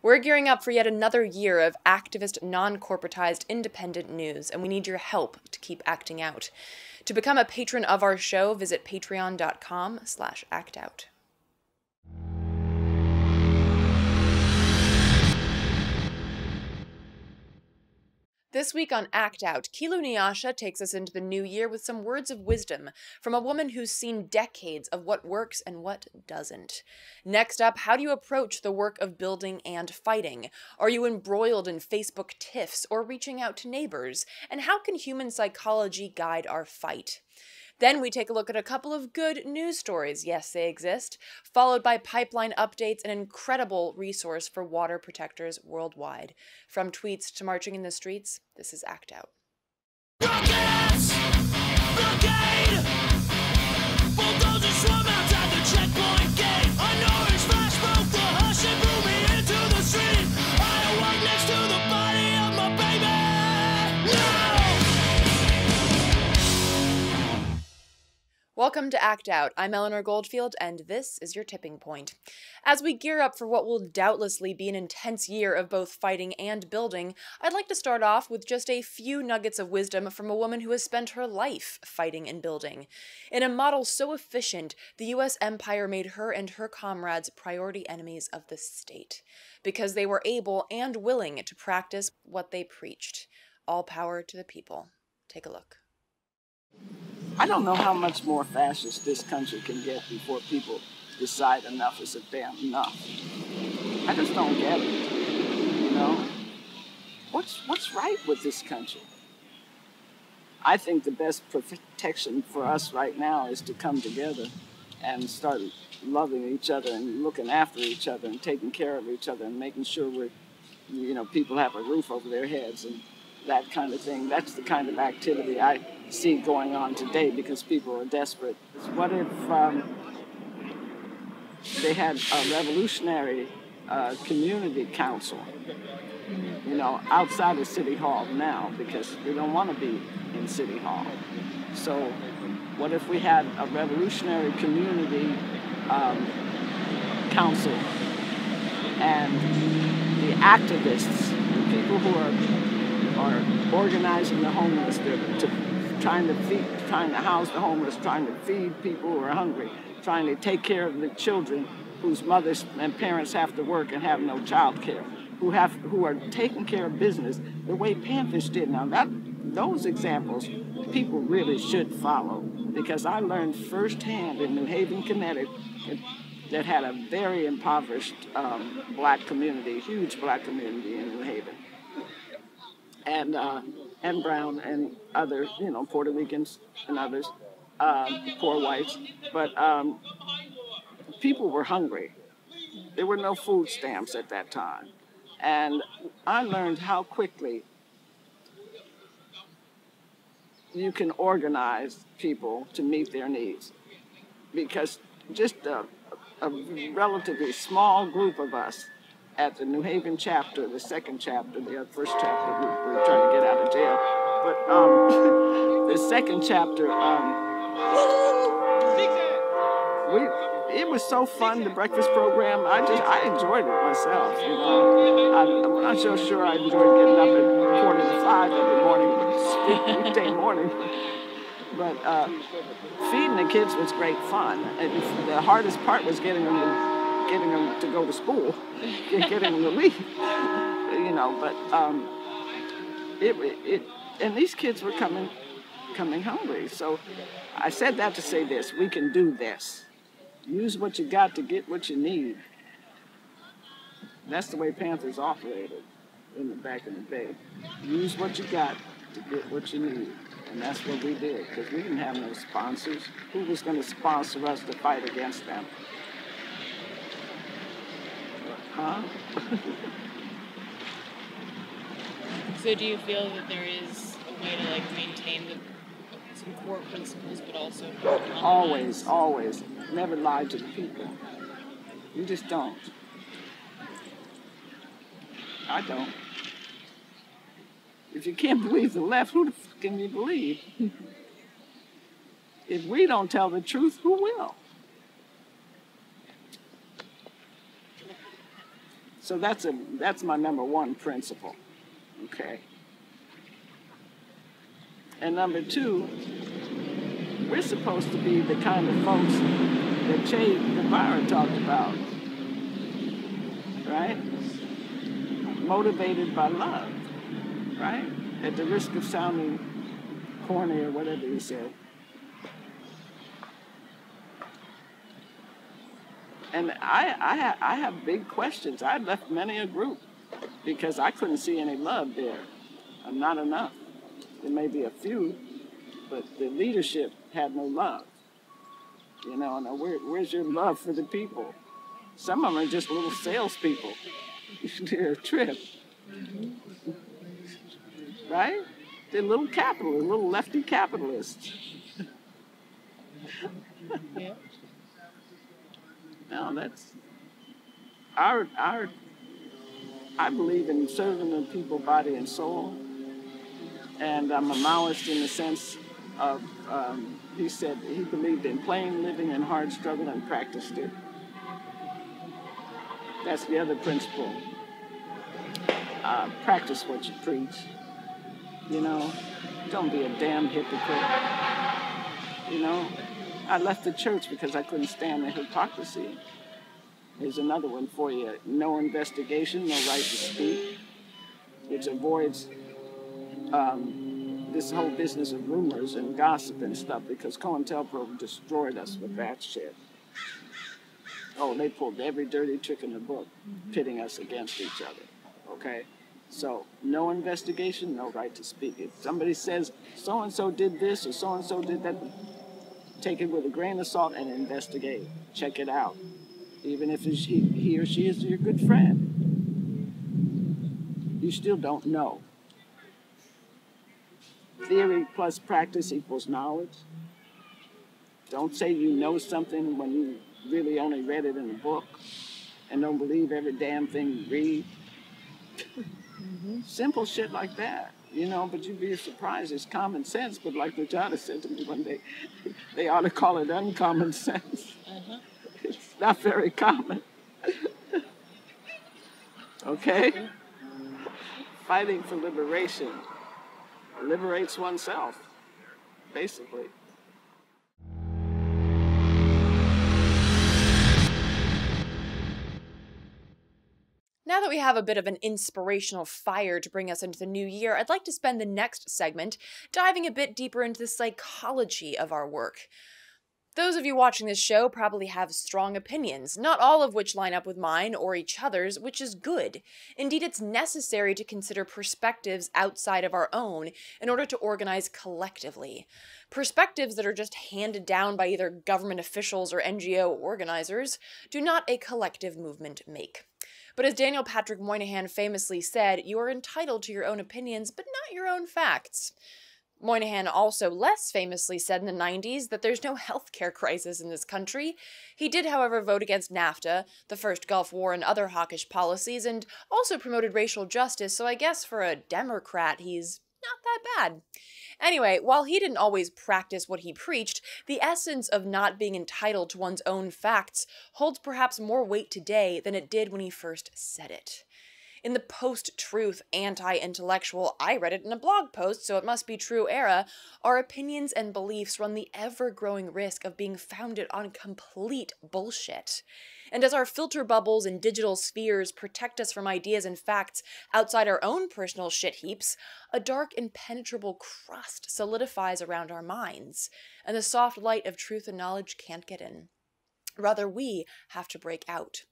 We're gearing up for yet another year of activist, non-corporatized, independent news, and we need your help to keep acting out. To become a patron of our show, visit patreon.com/actout. This week on Act Out, Kilu Nyasha takes us into the new year with some words of wisdom from a woman who's seen decades of what works and what doesn't. Next up, how do you approach the work of building and fighting? Are you embroiled in Facebook tiffs or reaching out to neighbors? And how can human psychology guide our fight? Then we take a look at a couple of good news stories, yes, they exist, followed by pipeline updates, an incredible resource for water protectors worldwide. From tweets to marching in the streets, this is Act Out. Rockets! Blockade! Bulldozers swarm outside the checkpoint gate. I know it's flash broke the hush and blew me into the street. I walk next to the body of my baby. No! Welcome to Act Out. I'm Eleanor Goldfield, and this is your tipping point. As we gear up for what will doubtlessly be an intense year of both fighting and building, I'd like to start off with just a few nuggets of wisdom from a woman who has spent her life fighting and building. In a model so efficient, the U.S. empire made her and her comrades priority enemies of the state, because they were able and willing to practice what they preached. All power to the people. Take a look. I don't know how much more fascist this country can get before people decide enough is a damn enough. I just don't get it. You know? What's right with this country? I think the best protection for us right now is to come together and start loving each other and looking after each other and taking care of each other and making sure people have a roof over their heads and that kind of thing. That's the kind of activity I see going on today because people are desperate. What if they had a revolutionary community council, outside of City Hall now, because we don't want to be in City Hall. So what if we had a revolutionary community council and the activists, the people who are organizing the homeless, trying to house the homeless, trying to feed people who are hungry, trying to take care of the children whose mothers and parents have to work and have no child care, who are taking care of business the way Panthers did. Now those examples people really should follow, because I learned firsthand in New Haven, Connecticut, that had a very impoverished black community, huge black community in New Haven. And brown and other, Puerto Ricans and others, poor whites. But people were hungry. There were no food stamps at that time. And I learned how quickly you can organize people to meet their needs. Because just a relatively small group of us at the New Haven chapter, the second chapter, the first chapter, we were trying to get out of jail. But the second chapter, it was so fun, the breakfast program. I enjoyed it myself, I'm not so sure I enjoyed getting up at 4:45 every morning, weekday morning. But feeding the kids was great fun. And the hardest part was getting them to go to school, getting them to leave, But and these kids were coming hungry. So I said that to say this: we can do this. Use what you got to get what you need. That's the way Panthers operated back in the day. Use what you got to get what you need. And that's what we did, because we didn't have no sponsors. Who was going to sponsor us to fight against them? Huh? So do you feel that there is a way to maintain some core principles, but also compromise? Always. Never lie to the people. You just don't. I don't. If you can't believe the left, who the f can you believe? If we don't tell the truth, who will? So that's my number one principle, okay? And number two, we're supposed to be the kind of folks that Che Guevara talked about, right? Motivated by love, right? At the risk of sounding corny or whatever he said. And I have big questions. I left many a group because I couldn't see any love there. Not enough. There may be a few, but the leadership had no love. You know, now where's your love for the people? Some of them are just little salespeople. They're a trip. Right? They're little capitalists, little lefty capitalists. Yeah. No, that's our. I believe in serving the people, body and soul, and I'm a Maoist in the sense of. He said he believed in plain living and hard struggle and practiced it. That's the other principle. Practice what you preach. You know, don't be a damn hypocrite. You know. I left the church because I couldn't stand the hypocrisy. Here's another one for you. No investigation, no right to speak, which avoids this whole business of rumors and gossip and stuff, because COINTELPRO destroyed us with that shit. Oh, they pulled every dirty trick in the book, pitting us against each other, okay? So, no investigation, no right to speak. If somebody says, so-and-so did this or so-and-so did that, take it with a grain of salt and investigate. Check it out. Even if he or she is your good friend. You still don't know. Theory plus practice equals knowledge. Don't say you know something when you really only read it in a book and don't believe every damn thing you read. Simple shit like that. You know, but you'd be surprised. It's common sense, but like Najada said to me one day, they ought to call it uncommon sense. It's not very common. Okay? Fighting for liberation liberates oneself, basically. Now that we have a bit of an inspirational fire to bring us into the new year, I'd like to spend the next segment diving a bit deeper into the psychology of our work. Those of you watching this show probably have strong opinions, not all of which line up with mine or each other's, which is good. Indeed, it's necessary to consider perspectives outside of our own in order to organize collectively. Perspectives that are just handed down by either government officials or NGO organizers do not a collective movement make. But as Daniel Patrick Moynihan famously said, you are entitled to your own opinions, but not your own facts. Moynihan also less famously said in the 90s that there's no healthcare crisis in this country. He did, however, vote against NAFTA, the first Gulf War, and other hawkish policies, and also promoted racial justice, so I guess for a Democrat, he's not that bad. Anyway, while he didn't always practice what he preached, the essence of not being entitled to one's own facts holds perhaps more weight today than it did when he first said it. In the post-truth anti-intellectual, I read it in a blog post, so it must be true era, our opinions and beliefs run the ever-growing risk of being founded on complete bullshit. And as our filter bubbles and digital spheres protect us from ideas and facts outside our own personal shit heaps, a dark, impenetrable crust solidifies around our minds, and the soft light of truth and knowledge can't get in. Rather, we have to break out.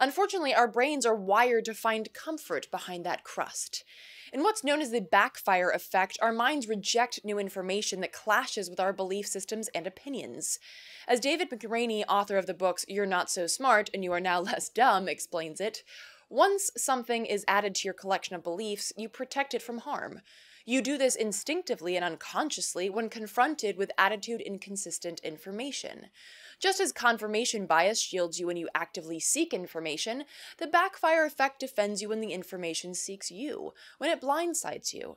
Unfortunately, our brains are wired to find comfort behind that crust. In what's known as the backfire effect, our minds reject new information that clashes with our belief systems and opinions. As David McRaney, author of the books You're Not So Smart and You Are Now Less Dumb, explains it, once something is added to your collection of beliefs, you protect it from harm. You do this instinctively and unconsciously when confronted with attitude-inconsistent information. Just as confirmation bias shields you when you actively seek information, the backfire effect defends you when the information seeks you, when it blindsides you.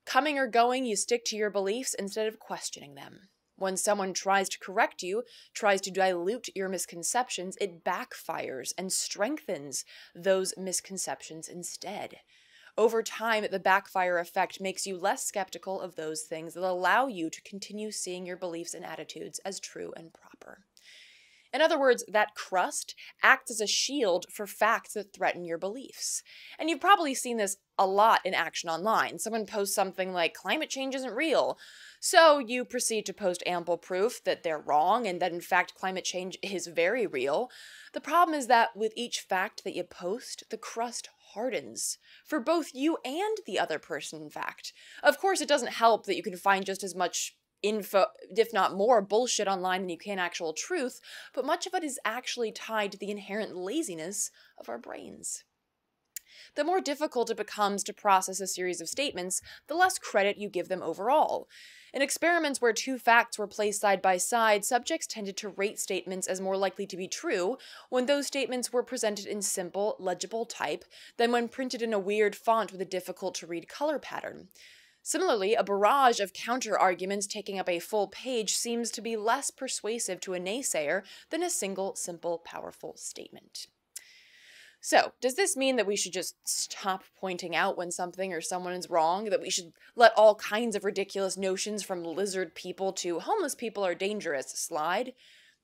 Coming or going, you stick to your beliefs instead of questioning them. When someone tries to correct you, tries to dilute your misconceptions, it backfires and strengthens those misconceptions instead. Over time, the backfire effect makes you less skeptical of those things that allow you to continue seeing your beliefs and attitudes as true and proper. In other words, that crust acts as a shield for facts that threaten your beliefs. And you've probably seen this a lot in action online. Someone posts something like, climate change isn't real. So you proceed to post ample proof that they're wrong and that in fact climate change is very real. The problem is that with each fact that you post, the crust hardens for both you and the other person, in fact. Of course, it doesn't help that you can find just as much info, if not more, bullshit online than you can actual truth, but much of it is actually tied to the inherent laziness of our brains. The more difficult it becomes to process a series of statements, the less credit you give them overall. In experiments where two facts were placed side by side, subjects tended to rate statements as more likely to be true when those statements were presented in simple, legible type than when printed in a weird font with a difficult-to-read color pattern. Similarly, a barrage of counter-arguments taking up a full page seems to be less persuasive to a naysayer than a single, simple, powerful statement. So, does this mean that we should just stop pointing out when something or someone is wrong? That we should let all kinds of ridiculous notions from lizard people to homeless people are dangerous slide?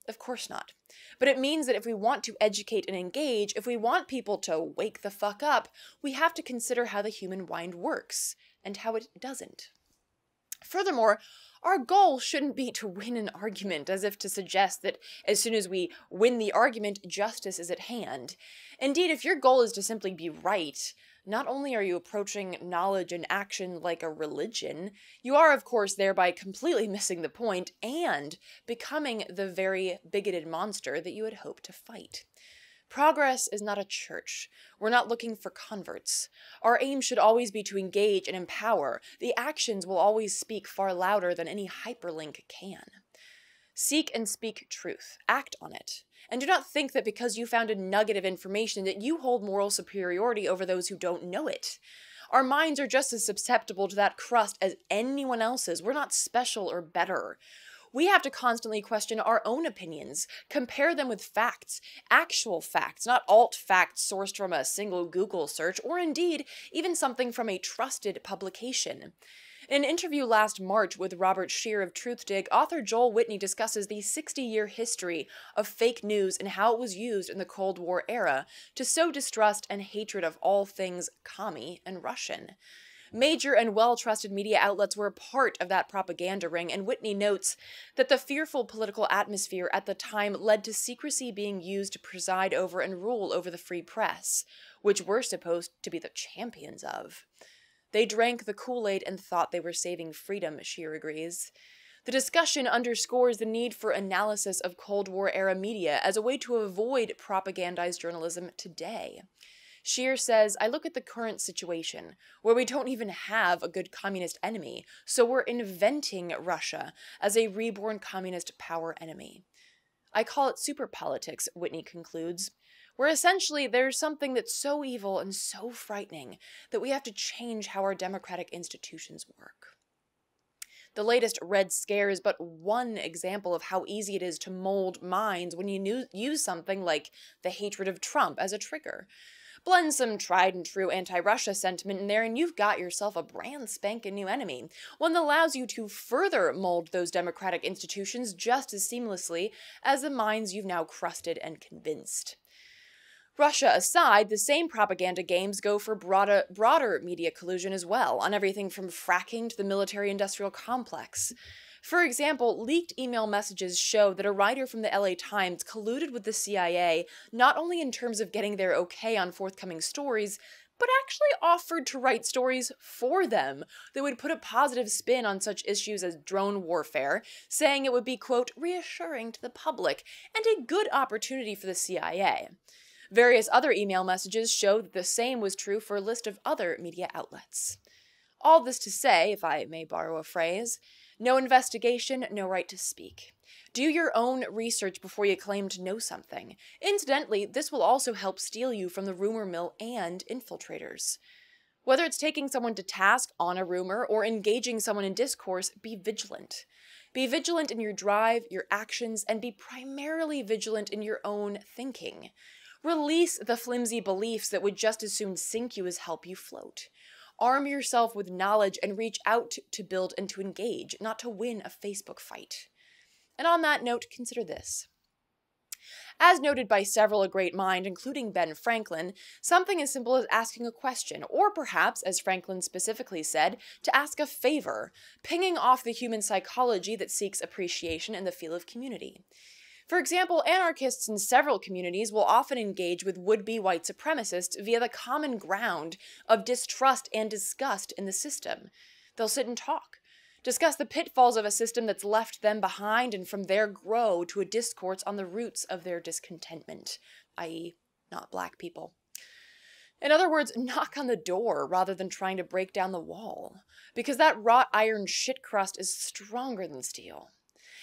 Of course not. But it means that if we want to educate and engage, if we want people to wake the fuck up, we have to consider how the human mind works and how it doesn't. Furthermore, our goal shouldn't be to win an argument, as if to suggest that as soon as we win the argument, justice is at hand. Indeed, if your goal is to simply be right, not only are you approaching knowledge and action like a religion, you are, of course, thereby completely missing the point and becoming the very bigoted monster that you had hoped to fight. Progress is not a church. We're not looking for converts. Our aim should always be to engage and empower. The actions will always speak far louder than any hyperlink can. Seek and speak truth. Act on it. And do not think that because you found a nugget of information that you hold moral superiority over those who don't know it. Our minds are just as susceptible to that crust as anyone else's. We're not special or better. We have to constantly question our own opinions, compare them with facts, actual facts, not alt facts sourced from a single Google search, or indeed, even something from a trusted publication. In an interview last March with Robert Scheer of TruthDig, author Joel Whitney discusses the 60-year history of fake news and how it was used in the Cold War era to sow distrust and hatred of all things commie and Russian. Major and well-trusted media outlets were a part of that propaganda ring, and Whitney notes that the fearful political atmosphere at the time led to secrecy being used to preside over and rule over the free press, which we're supposed to be the champions of. They drank the Kool-Aid and thought they were saving freedom, Scheer agrees. The discussion underscores the need for analysis of Cold War-era media as a way to avoid propagandized journalism today. Scheer says, I look at the current situation, where we don't even have a good communist enemy, so we're inventing Russia as a reborn communist power enemy. I call it super politics, Whitney concludes, where essentially there's something that's so evil and so frightening that we have to change how our democratic institutions work. The latest Red Scare is but one example of how easy it is to mold minds when you use something like the hatred of Trump as a trigger. Blend some tried and true anti-Russia sentiment in there and you've got yourself a brand spanking new enemy, one that allows you to further mold those democratic institutions just as seamlessly as the minds you've now crusted and convinced. Russia aside, the same propaganda games go for broader media collusion as well, on everything from fracking to the military-industrial complex. For example, leaked email messages show that a writer from the LA Times colluded with the CIA not only in terms of getting their okay on forthcoming stories, but actually offered to write stories for them that would put a positive spin on such issues as drone warfare, saying it would be, quote, reassuring to the public and a good opportunity for the CIA. Various other email messages show that the same was true for a list of other media outlets. All this to say, if I may borrow a phrase, no investigation, no right to speak. Do your own research before you claim to know something. Incidentally, this will also help steal you from the rumor mill and infiltrators. Whether it's taking someone to task on a rumor or engaging someone in discourse, be vigilant. Be vigilant in your drive, your actions, and be primarily vigilant in your own thinking. Release the flimsy beliefs that would just as soon sink you as help you float. Arm yourself with knowledge and reach out to build and to engage, not to win a Facebook fight. And on that note, consider this. As noted by several a great mind, including Ben Franklin, something as simple as asking a question, or perhaps, as Franklin specifically said, to ask a favor, pinging off the human psychology that seeks appreciation and the feel of community. For example, anarchists in several communities will often engage with would-be white supremacists via the common ground of distrust and disgust in the system. They'll sit and talk, discuss the pitfalls of a system that's left them behind, and from there grow to a discourse on the roots of their discontentment, i.e., not black people. In other words, knock on the door rather than trying to break down the wall, because that wrought iron shit crust is stronger than steel.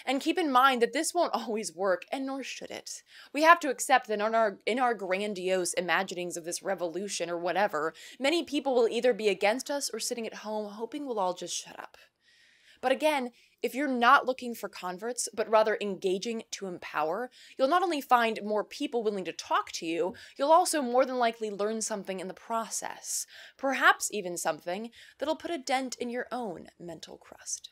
And keep in mind that this won't always work, and nor should it. We have to accept that in our grandiose imaginings of this revolution or whatever, many people will either be against us or sitting at home hoping we'll all just shut up. But again, if you're not looking for converts, but rather engaging to empower, you'll not only find more people willing to talk to you, you'll also more than likely learn something in the process. Perhaps even something that'll put a dent in your own mental crust.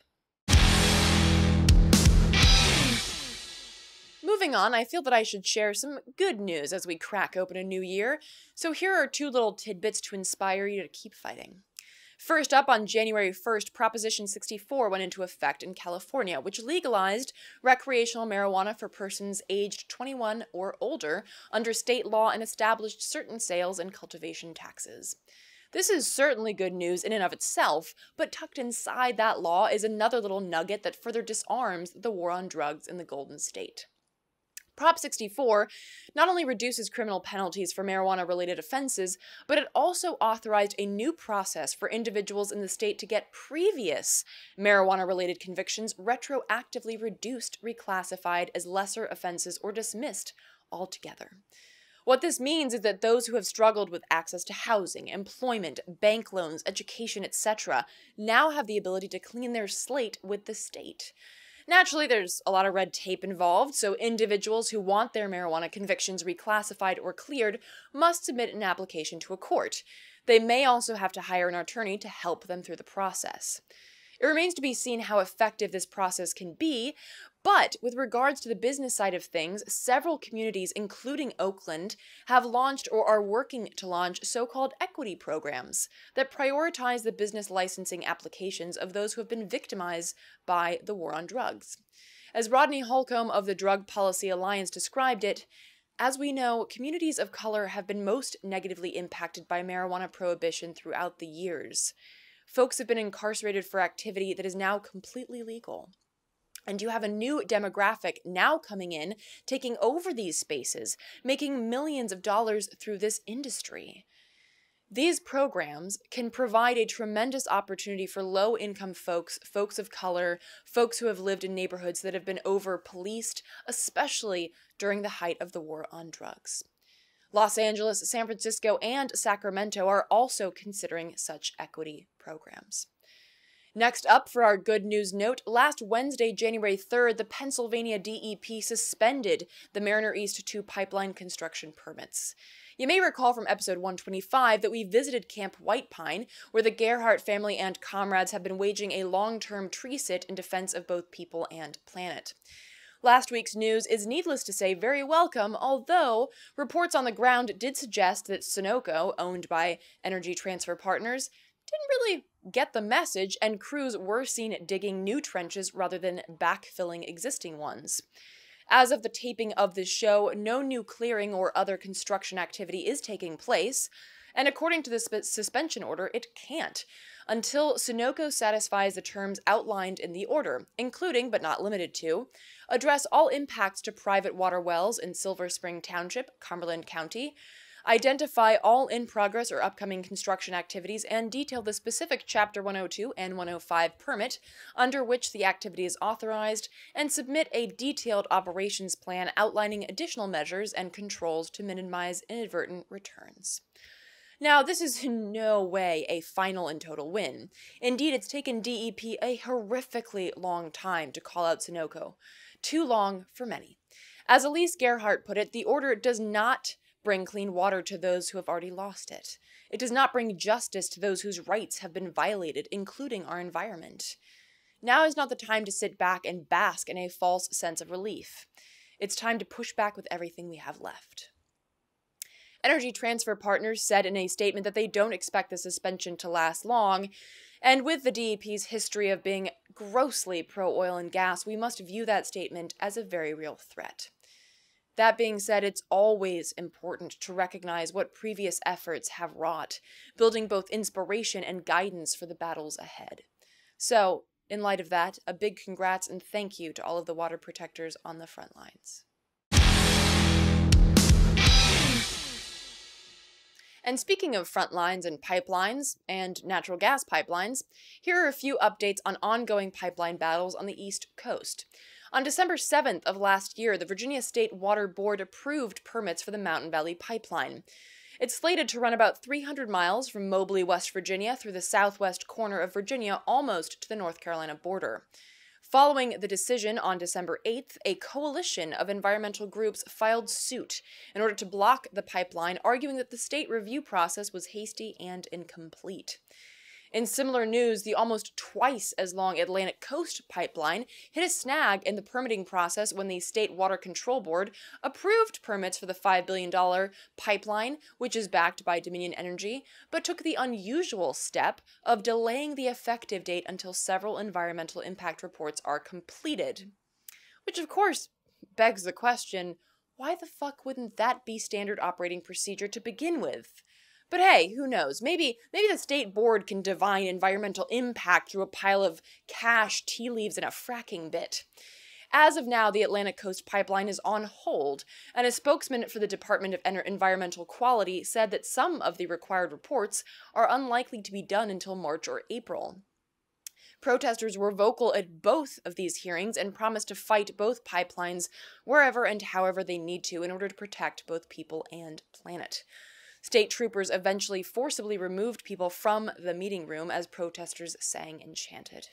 Moving on, I feel that I should share some good news as we crack open a new year, so here are 2 little tidbits to inspire you to keep fighting. First up, on January 1st, Proposition 64 went into effect in California, which legalized recreational marijuana for persons aged 21 or older under state law and established certain sales and cultivation taxes. This is certainly good news in and of itself, but tucked inside that law is another little nugget that further disarms the war on drugs in the Golden State. Prop 64 not only reduces criminal penalties for marijuana-related offenses, but it also authorized a new process for individuals in the state to get previous marijuana-related convictions retroactively reduced, reclassified as lesser offenses, or dismissed altogether. What this means is that those who have struggled with access to housing, employment, bank loans, education, etc., now have the ability to clean their slate with the state. Naturally, there's a lot of red tape involved, so individuals who want their marijuana convictions reclassified or cleared must submit an application to a court. They may also have to hire an attorney to help them through the process. It remains to be seen how effective this process can be, but with regards to the business side of things, several communities, including Oakland, have launched or are working to launch so-called equity programs that prioritize the business licensing applications of those who have been victimized by the war on drugs. As Rodney Holcomb of the Drug Policy Alliance described it, as we know, communities of color have been most negatively impacted by marijuana prohibition throughout the years. Folks have been incarcerated for activity that is now completely legal. And you have a new demographic now coming in, taking over these spaces, making millions of dollars through this industry. These programs can provide a tremendous opportunity for low-income folks, folks of color, folks who have lived in neighborhoods that have been over-policed, especially during the height of the war on drugs. Los Angeles, San Francisco, and Sacramento are also considering such equity programs. Next up, for our good news note, last Wednesday, January 3rd, the Pennsylvania DEP suspended the Mariner East 2 pipeline construction permits. You may recall from episode 125 that we visited Camp White Pine, where the Gerhardt family and comrades have been waging a long-term tree sit in defense of both people and planet. Last week's news is, needless to say, very welcome, although reports on the ground did suggest that Sunoco, owned by Energy Transfer Partners, didn't really get the message, and crews were seen digging new trenches rather than backfilling existing ones. As of the taping of this show, no new clearing or other construction activity is taking place, and according to the suspension order, it can't, until Sunoco satisfies the terms outlined in the order, including, but not limited to, address all impacts to private water wells in Silver Spring Township, Cumberland County, identify all in-progress or upcoming construction activities, and detail the specific Chapter 102 and 105 permit under which the activity is authorized, and submit a detailed operations plan outlining additional measures and controls to minimize inadvertent returns. Now, this is in no way a final and total win. Indeed, it's taken DEP a horrifically long time to call out Sunoco. Too long for many. As Elise Gerhardt put it, the order does not bring clean water to those who have already lost it. It does not bring justice to those whose rights have been violated, including our environment. Now is not the time to sit back and bask in a false sense of relief. It's time to push back with everything we have left. Energy Transfer Partners said in a statement that they don't expect the suspension to last long, and with the DEP's history of being grossly pro-oil and gas, we must view that statement as a very real threat. That being said, it's always important to recognize what previous efforts have wrought, building both inspiration and guidance for the battles ahead. So, in light of that, a big congrats and thank you to all of the water protectors on the front lines. And speaking of front lines and pipelines, and natural gas pipelines, here are a few updates on ongoing pipeline battles on the East Coast. On December 7th of last year, the Virginia State Water Board approved permits for the Mountain Valley Pipeline. It's slated to run about 300 miles from Mobley, West Virginia, through the southwest corner of Virginia, almost to the North Carolina border. Following the decision on December 8th, a coalition of environmental groups filed suit in order to block the pipeline, arguing that the state review process was hasty and incomplete. In similar news, the almost twice as long Atlantic Coast Pipeline hit a snag in the permitting process when the State Water Control Board approved permits for the $5 billion pipeline, which is backed by Dominion Energy, but took the unusual step of delaying the effective date until several environmental impact reports are completed. Which, of course, begs the question, why the fuck wouldn't that be standard operating procedure to begin with? But hey, who knows? Maybe the state board can divine environmental impact through a pile of cash, tea leaves, and a fracking bit. As of now, the Atlantic Coast Pipeline is on hold, and a spokesman for the Department of Environmental Quality said that some of the required reports are unlikely to be done until March or April. Protesters were vocal at both of these hearings and promised to fight both pipelines wherever and however they need to in order to protect both people and planet. State troopers eventually forcibly removed people from the meeting room as protesters sang and chanted.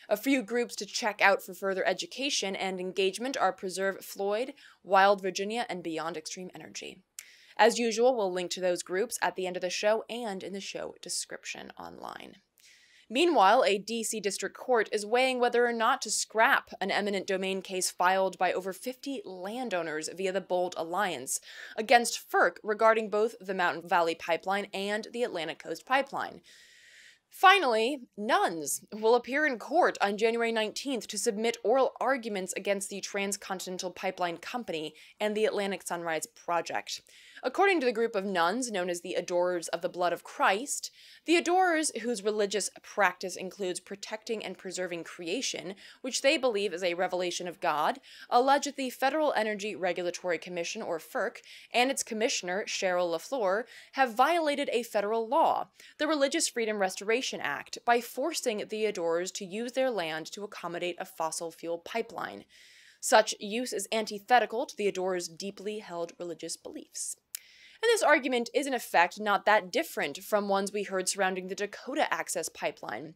A few groups to check out for further education and engagement are Preserve Floyd, Wild Virginia, and Beyond Extreme Energy. As usual, we'll link to those groups at the end of the show and in the show description online. Meanwhile, a D.C. District Court is weighing whether or not to scrap an eminent domain case filed by over 50 landowners via the Bold Alliance against FERC regarding both the Mountain Valley Pipeline and the Atlantic Coast Pipeline. Finally, Nuns will appear in court on January 19th to submit oral arguments against the Transcontinental Pipeline Company and the Atlantic Sunrise Project. According to the group of nuns known as the Adorers of the Blood of Christ, the adorers whose religious practice includes protecting and preserving creation, which they believe is a revelation of God, allege that the Federal Energy Regulatory Commission, or FERC, and its commissioner, Cheryl LaFleur, have violated a federal law, the Religious Freedom Restoration Act, by forcing the adorers to use their land to accommodate a fossil fuel pipeline. Such use is antithetical to the adorers' deeply held religious beliefs. And this argument is in effect not that different from ones we heard surrounding the Dakota Access Pipeline,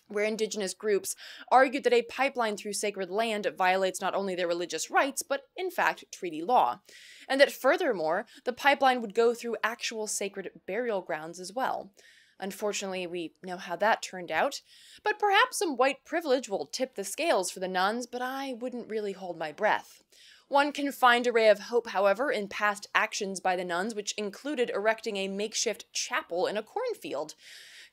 where indigenous groups argued that a pipeline through sacred land violates not only their religious rights, but in fact treaty law, and that furthermore, the pipeline would go through actual sacred burial grounds as well. Unfortunately, we know how that turned out, but perhaps some white privilege will tip the scales for the nuns, but I wouldn't really hold my breath. One can find a ray of hope, however, in past actions by the nuns, which included erecting a makeshift chapel in a cornfield,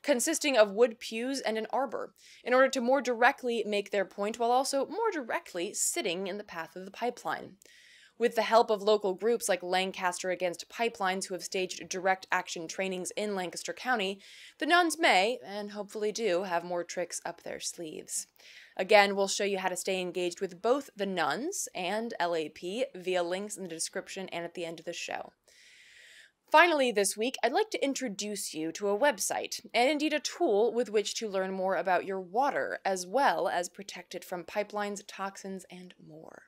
consisting of wood pews and an arbor, in order to more directly make their point while also more directly sitting in the path of the pipeline. With the help of local groups like Lancaster Against Pipelines, who have staged direct action trainings in Lancaster County, the nuns may, and hopefully do, have more tricks up their sleeves. Again, we'll show you how to stay engaged with both the nuns and LAP via links in the description and at the end of the show. Finally this week, I'd like to introduce you to a website, and indeed a tool with which to learn more about your water, as well as protect it from pipelines, toxins, and more.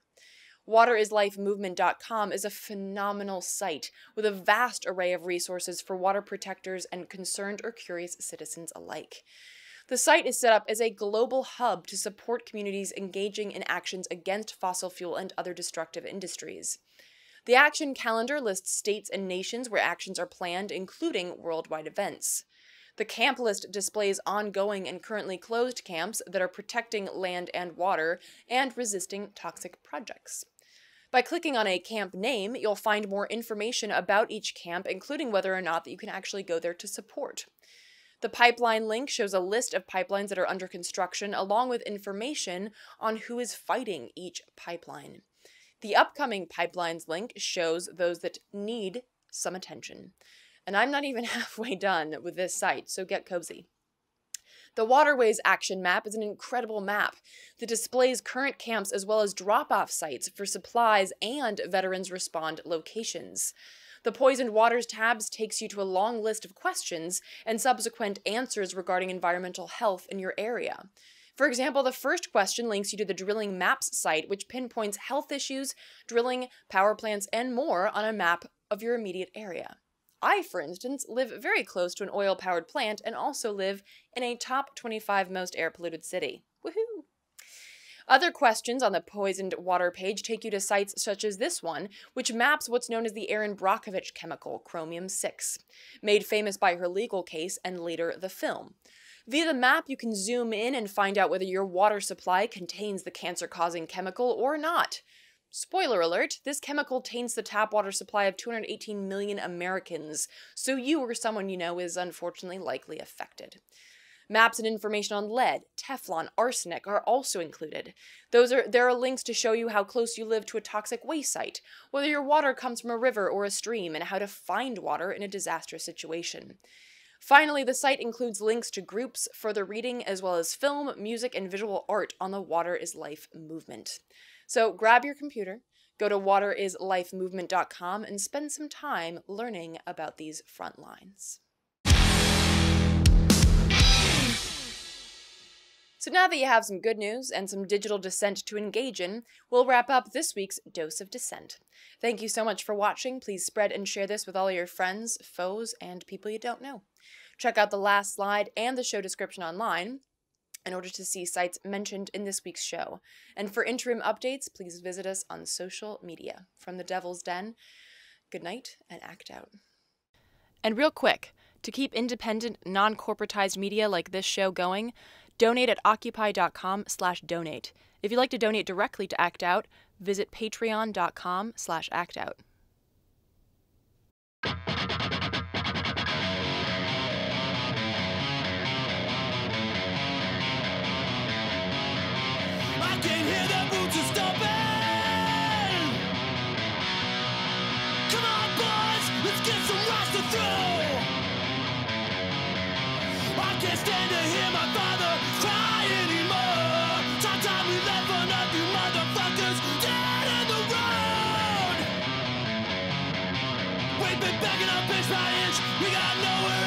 WaterIsLifeMovement.com is a phenomenal site with a vast array of resources for water protectors and concerned or curious citizens alike. The site is set up as a global hub to support communities engaging in actions against fossil fuel and other destructive industries. The action calendar lists states and nations where actions are planned, including worldwide events. The camp list displays ongoing and currently closed camps that are protecting land and water and resisting toxic projects. By clicking on a camp name, you'll find more information about each camp, including whether or not that you can actually go there to support. The pipeline link shows a list of pipelines that are under construction, along with information on who is fighting each pipeline. The upcoming pipelines link shows those that need some attention. And I'm not even halfway done with this site, so get cozy. The Waterways Action Map is an incredible map that displays current camps as well as drop-off sites for supplies and Veterans Respond locations. The Poisoned Waters tabs takes you to a long list of questions and subsequent answers regarding environmental health in your area. For example, the first question links you to the Drilling Maps site, which pinpoints health issues, drilling, power plants, and more on a map of your immediate area. I, for instance, live very close to an oil-powered plant and also live in a top 25 most air-polluted city. Woohoo! Other questions on the Poisoned Water page take you to sites such as this one, which maps what's known as the Erin Brockovich chemical, chromium-6, made famous by her legal case and later the film. Via the map, you can zoom in and find out whether your water supply contains the cancer-causing chemical or not. Spoiler alert, this chemical taints the tap water supply of 218 million Americans, so you or someone you know is unfortunately likely affected. Maps and information on lead, Teflon, arsenic are also included. There are links to show you how close you live to a toxic waste site, whether your water comes from a river or a stream, and how to find water in a disastrous situation. Finally, the site includes links to groups, further reading, as well as film, music, and visual art on the Water is Life movement. So grab your computer, go to WaterIsLifeMovement.com, and spend some time learning about these front lines. So now that you have some good news and some digital dissent to engage in, we'll wrap up this week's Dose of Dissent. Thank you so much for watching. Please spread and share this with all your friends, foes, and people you don't know. Check out the last slide and the show description online in order to see sites mentioned in this week's show. And for interim updates, please visit us on social media. From the Devil's Den, good night and act out. And real quick, to keep independent, non-corporatized media like this show going, donate at Occupy.com/donate. If you'd like to donate directly to Act Out, visit Patreon.com/actout. I can hear the boots are stomping. Come on, boys, let's get some rocks to throw. I can't stand to hear my father cry anymore. Sometimes we left for nothing, motherfuckers dead in the road. We've been begging up inch by inch, we got nowhere